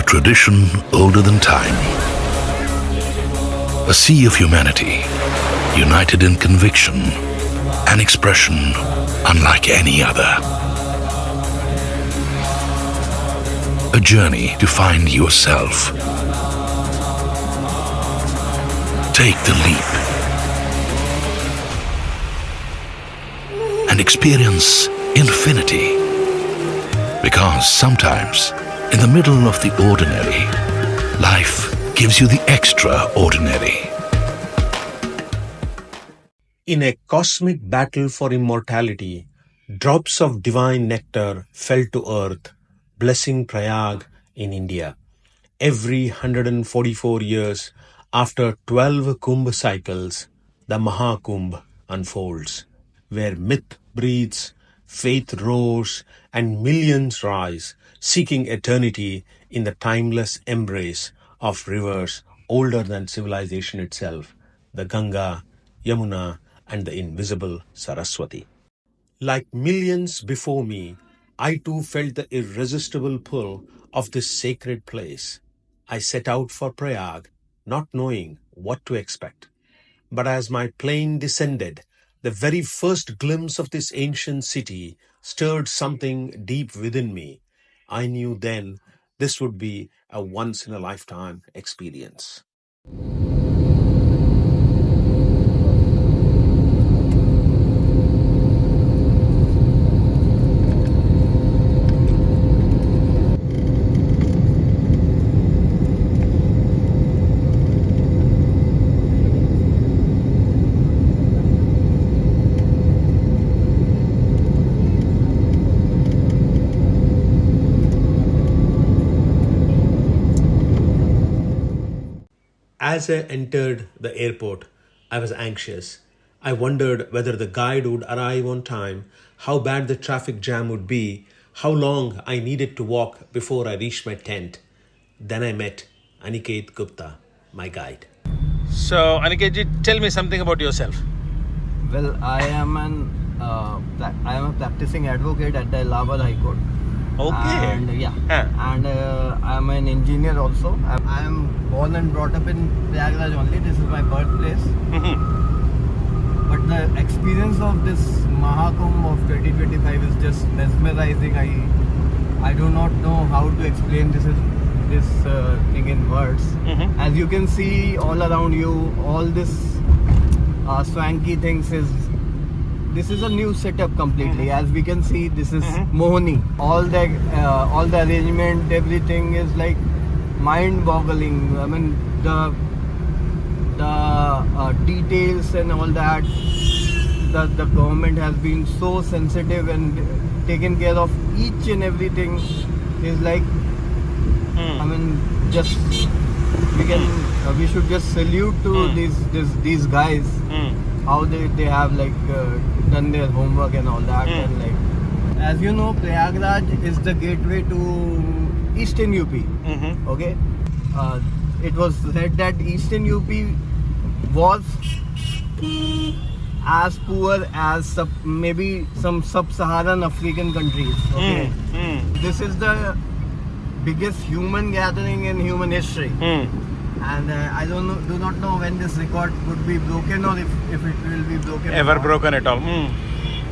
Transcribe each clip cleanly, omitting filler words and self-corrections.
tradition older than time. A sea of humanity, united in conviction and expression unlike any other. A journey to find yourself. Take the leap and experience infinity. Because sometimes, in the middle of the ordinary, life gives you the extraordinary. In a cosmic battle for immortality, drops of divine nectar fell to earth, blessing Prayag in India. Every 144 years, after 12 Kumbh cycles, the Maha Kumbh unfolds, where myth breathes, faith roars, and millions rise, seeking eternity in the timeless embrace of rivers older than civilization itself, the Ganga, Yamuna, and the invisible Saraswati. Like millions before me, I too felt the irresistible pull of this sacred place. I set out for Prayag, not knowing what to expect. But as my plane descended, the very first glimpse of this ancient city stirred something deep within me. I knew then this would be a once-in-a-lifetime experience. As I entered the airport, I was anxious. I wondered whether the guide would arrive on time, how bad the traffic jam would be, how long I needed to walk before I reached my tent. Then I met Aniket Gupta, my guide. So, Aniket, tell me something about yourself. Well, I am a practicing advocate at the Allahabad High Court. Okay. And I'm an engineer also. I am born and brought up in Prayagraj only. This is my birthplace. Mm-hmm. But the experience of this Maha Kumbh of 2025 is just mesmerizing. I do not know how to explain this thing in words. Mm-hmm. As you can see all around you, all this swanky things this is a new setup completely. Mm-hmm. As we can see, this is Mm-hmm. Mohani. All the arrangement, everything is like mind-boggling. I mean, the details and all that. The government has been so sensitive and taken care of each and everything. Is like, I mean, just we should just salute to these guys. How they have done their homework and all that. And as you know, Prayagraj is the gateway to Eastern UP. Mm-hmm. Okay, it was said that Eastern UP was as poor as maybe some sub-Saharan African countries. Okay, this is the biggest human gathering in human history. And I do not know when this record would be broken or if it will be broken. Ever broken at all.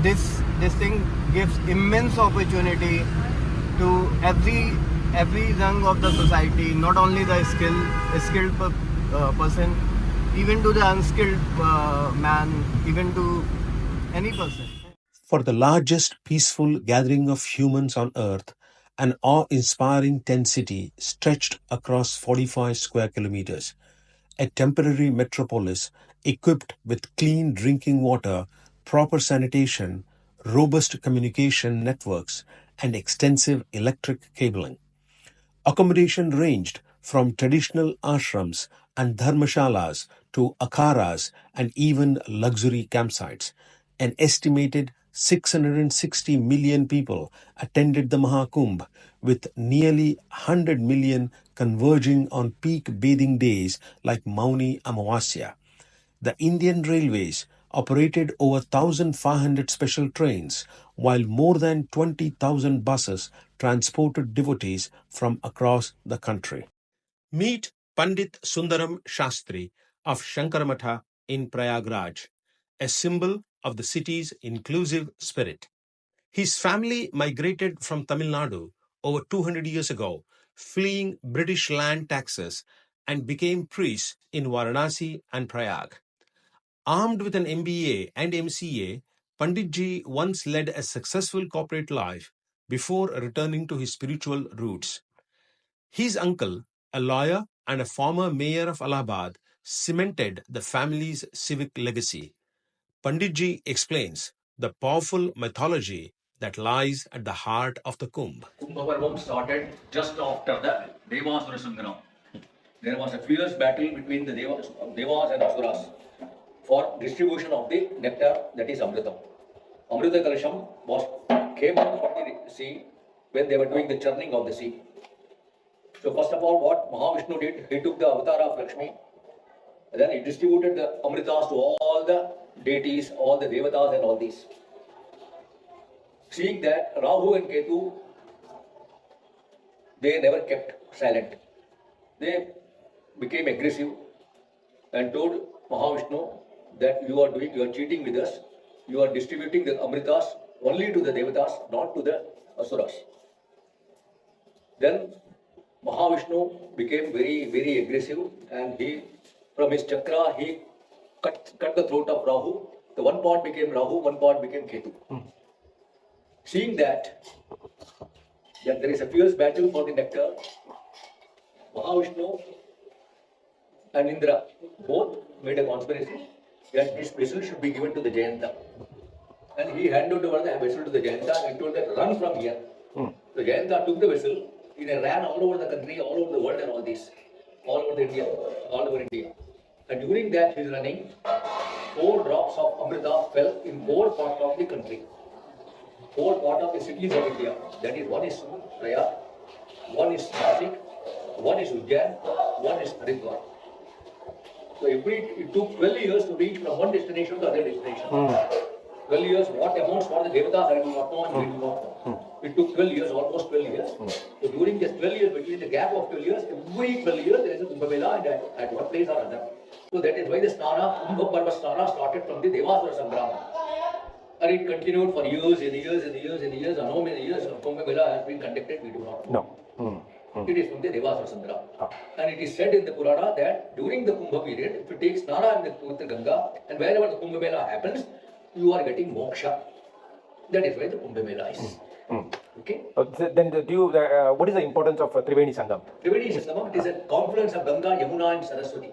This thing gives immense opportunity to every rung of the society, not only the skilled person, even to the unskilled man, even to any person. For the largest peaceful gathering of humans on earth, an awe-inspiring tent city stretched across 45 square kilometers, a temporary metropolis equipped with clean drinking water, proper sanitation, robust communication networks, and extensive electric cabling. Accommodation ranged from traditional ashrams and dharmashalas to akharas and even luxury campsites. An estimated 660 million people attended the Maha Kumbh, with nearly 100 million converging on peak bathing days like Mauni Amavasya. The Indian Railways operated over 1,500 special trains, while more than 20,000 buses transported devotees from across the country. Meet Pandit Sundaram Shastry of Shankaramata in Prayagraj, a symbol of the city's inclusive spirit. His family migrated from Tamil Nadu over 200 years ago, fleeing British land taxes, and became priests in Varanasi and Prayag. Armed with an MBA and MCA, Panditji once led a successful corporate life before returning to his spiritual roots. His uncle, a lawyer and a former mayor of Allahabad, cemented the family's civic legacy. Panditji explains the powerful mythology that lies at the heart of the Kumbh. Kumbh started just after the Devasura Sangram. There was a fierce battle between the Devas and Asuras for distribution of the nectar, that is Amritam. Amrita Kalasham came out from the sea when they were doing the churning of the sea. So first of all, what Mahavishnu did, he took the avatar of Lakshmi, and then he distributed the Amritas to all the deities, all the Devatas and all these. Seeing that, Rahu and Ketu, they never kept silent. They became aggressive and told Mahavishnu that you are cheating with us. You are distributing the Amritas only to the Devatas, not to the Asuras. Then Mahavishnu became very, very aggressive, and from his chakra, he cut the throat of Rahu. The one part became Rahu, one part became Ketu. Seeing that there is a fierce battle for the nectar, Mahavishnu and Indra both made a conspiracy that this vessel should be given to the Jayanta. And he handed over the vessel to the Jayanta and told that run from here. The Jayanta took the vessel. He ran all over the country, all over the world and all this. All over India. And during that his running, 4 drops of Amrita fell in 4 parts of the country. 4 parts of the cities of India. That is, one is Prayag, one is Nashik, one is Ujjain, one is Haridwar. So it took 12 years to reach from one destination to the other destination. 12 years, what amounts for the Devatas I do not know and we do not know. It took 12 years, almost 12 years. So during this 12 years, between the gap of 12 years, every 12 years there is a Kumbh Mela at one place or another. So that is why the Snana, Kumbh Parva Snana started from the Devasura Sangrama. And it continued for years and years and years and years. And how many years Kumbh Mela has been conducted, we do not know. No. It is from the Devasura Sangrama. And it is said in the Purana that during the Kumbh period, if you take Snana with the Ganga, and wherever the Kumbh Mela happens, you are getting moksha. That is why the Kumbh Mela is. Okay. Then what is the importance of Triveni Sangam? Triveni Sangam, it is a confluence of Ganga, Yamuna and Saraswati.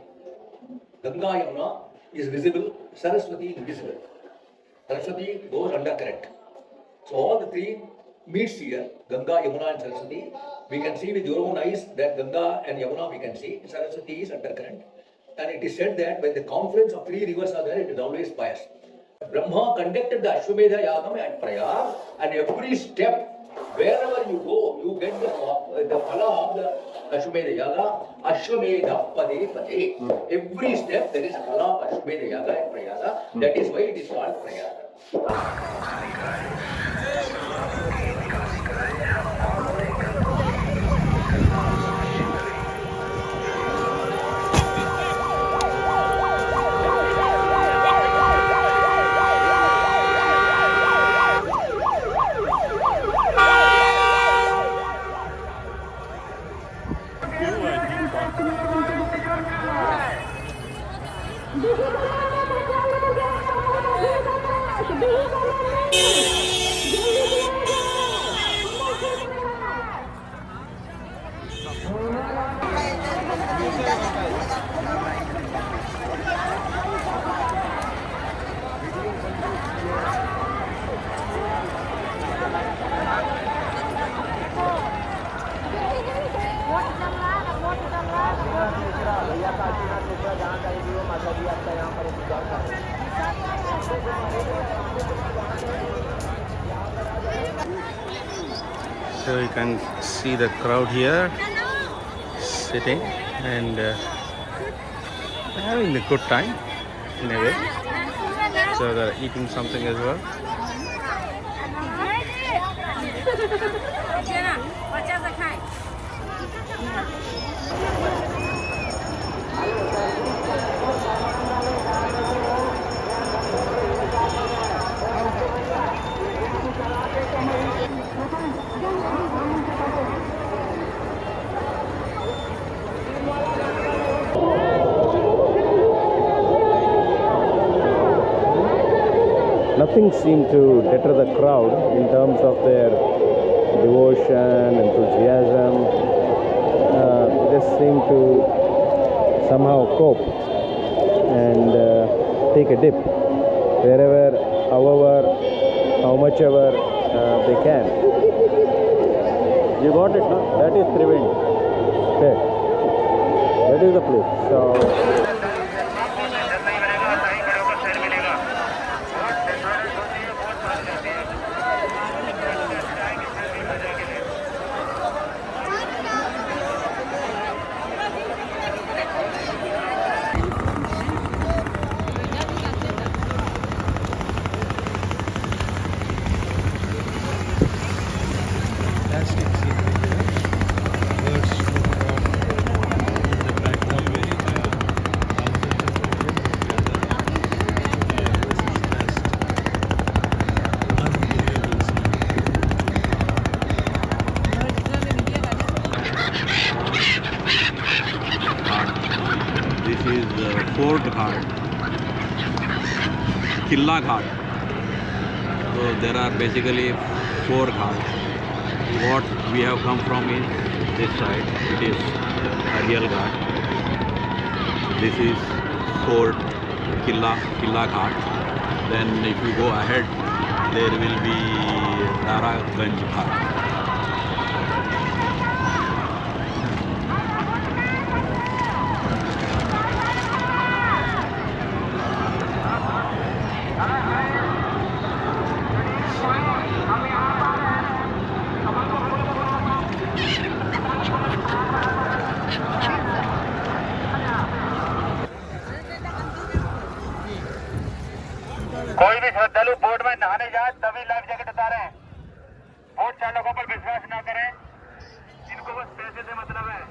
Ganga, Yamuna is visible, Saraswati is invisible. Saraswati goes undercurrent. So all the 3 meets here, Ganga, Yamuna and Saraswati. We can see with your own eyes that Ganga and Yamuna we can see, Saraswati is undercurrent. And it is said that when the confluence of 3 rivers are there, it is always pious. Brahma conducted the Ashwamedha Yagam at Prayag, and every step, wherever you go, you get the phala of the Ashwamedha Yaga, Ashwamedha Pade Pade. Every step there is a phala of Ashwamedha Yaga at Prayaga. That is why it is called Prayaga. So you can see the crowd here sitting and having a good time in a way. So they're eating something as well. Nothing seemed to deter the crowd in terms of their devotion, enthusiasm. They just seem to somehow cope and take a dip wherever, however, how much ever they can. You got it, no? That is Triveni. Okay. That is the place. So. Killa Ghat. So there are basically 4 ghats. What we have come from is this side. It is Ariel Ghat. This is Fort Killa Ghat. Then if you go ahead, there will be Daraganj Ghat. कोई भी श्रद्धालु boat में नहाने जाए तभी life jacket उतारे। Boat चालकों पर विश्वास न करें, इनको बस पैसे से मतलब है।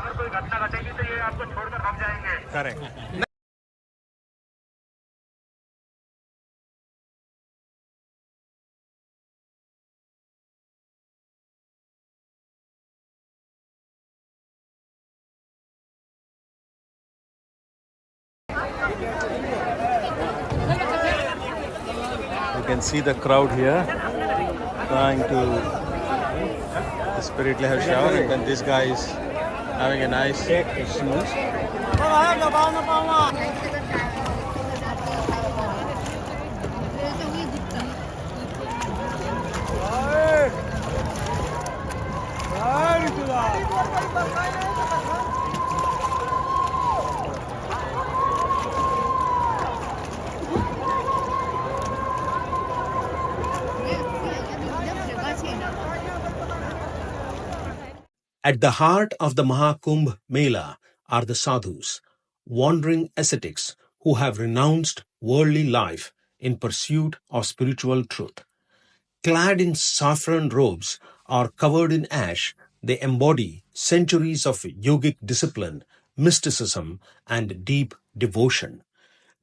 अगर कोई घटना घटेगी तो ये आपको छोड़कर भाग जाएंगे। Correct. You can see the crowd here trying to spiritly have shower, and then this guy is having a nice snooze. At the heart of the Maha Kumbh Mela are the sadhus, wandering ascetics who have renounced worldly life in pursuit of spiritual truth. Clad in saffron robes or covered in ash, they embody centuries of yogic discipline, mysticism, and deep devotion.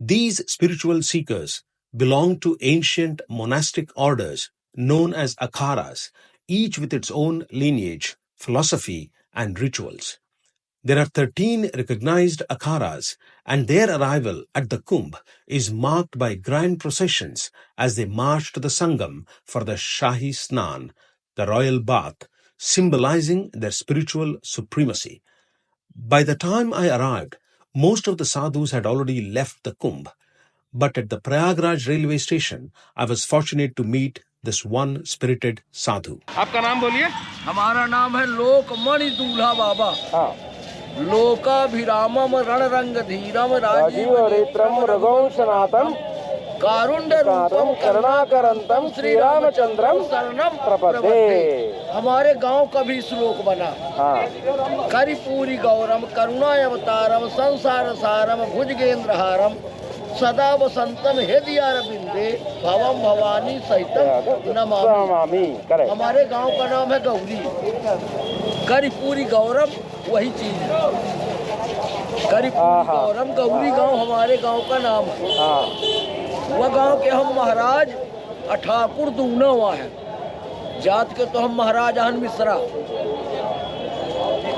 These spiritual seekers belong to ancient monastic orders known as akharas, each with its own lineage, philosophy, and rituals. There are 13 recognized akharas, and their arrival at the Kumbh is marked by grand processions as they march to the Sangam for the Shahi Snan, the royal bath, symbolizing their spiritual supremacy. By the time I arrived, most of the sadhus had already left the Kumbh, but at the Prayagraj railway station, I was fortunate to meet this one spirited sadhu. आपका नाम बोलिए। हमारा नाम है लोकमणि दुल्हाबाबा। हाँ। लोकाभिरामम रणरंग धीरम राजीव रेत्रम रघुवंशनाथम कारुण्य रूपम करुणाकरंतम श्री रामचंद्रम शरणम प्रपद्ये। हमारे गांव का भी श्लोक बना। हाँ। करिपूरी गौरम करुणा अवतारम संसार सारम भुजगेंद्रहारम सदा वसंतम हृदयारविंदे भवम भवानी सहितम नमामि। हमारे गांव का नाम है गौरी। करिपूरी गौरम वही चीज है। करिपूरी गौरम गौरी गांव हमारे गांव का नाम है। वह गांव के हम महाराज ठाकुर दूना हुआ है। जात के तो हम महाराज हन मिश्रा,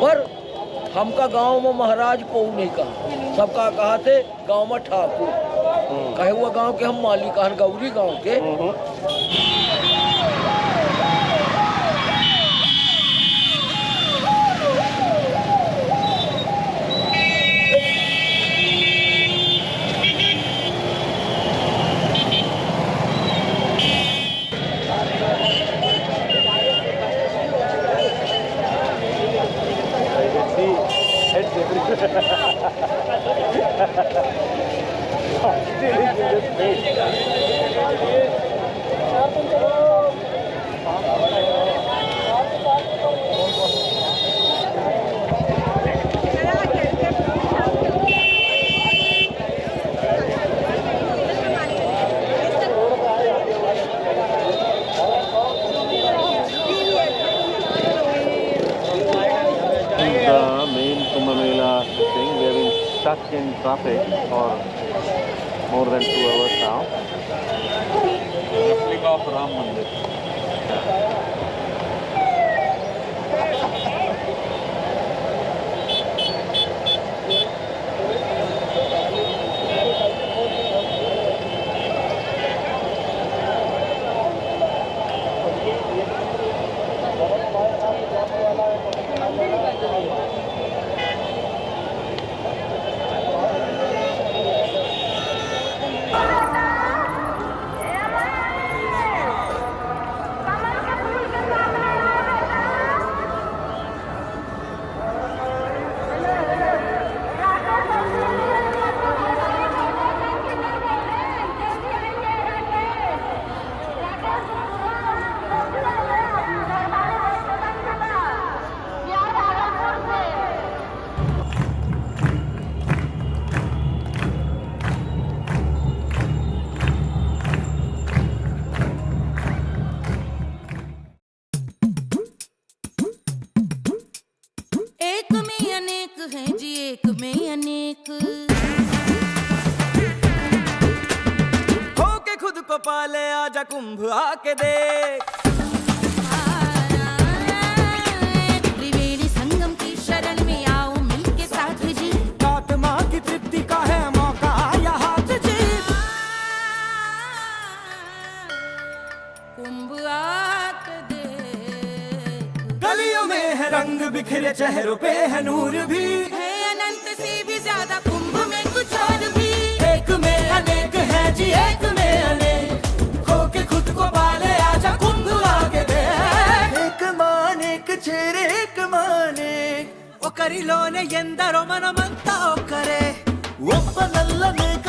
पर हमका गांव में महाराज को नहीं कहा, सबका कहा थे गांव में ठाकुर। कहे हुआ गांव के हम मालिक हन गौरी गांव के। Stuck in traffic for more than 2 hours now. Replica of Ram Mandir. पाले आजा कुंभ आके देख। त्रिवेणी संगम की शरण में आओ मिलके साधु जी। आत्मा की तृप्ति का है मौका आया हाथ जी। कुंभ आके देख। गलियों में है रंग बिखरे, चेहरों पे है नूर भी। है अनंत से भी ज्यादा कुंभ में कुछ और भी। एक में अनेक है जी, एक में अनेक। ಕರಿಲೋನೆ ಎಂದರೋ ಮನಮಂತ ಒಕ್ಕರೆ ಒಬ್ಬನಲ್ಲ ಅನೇಕ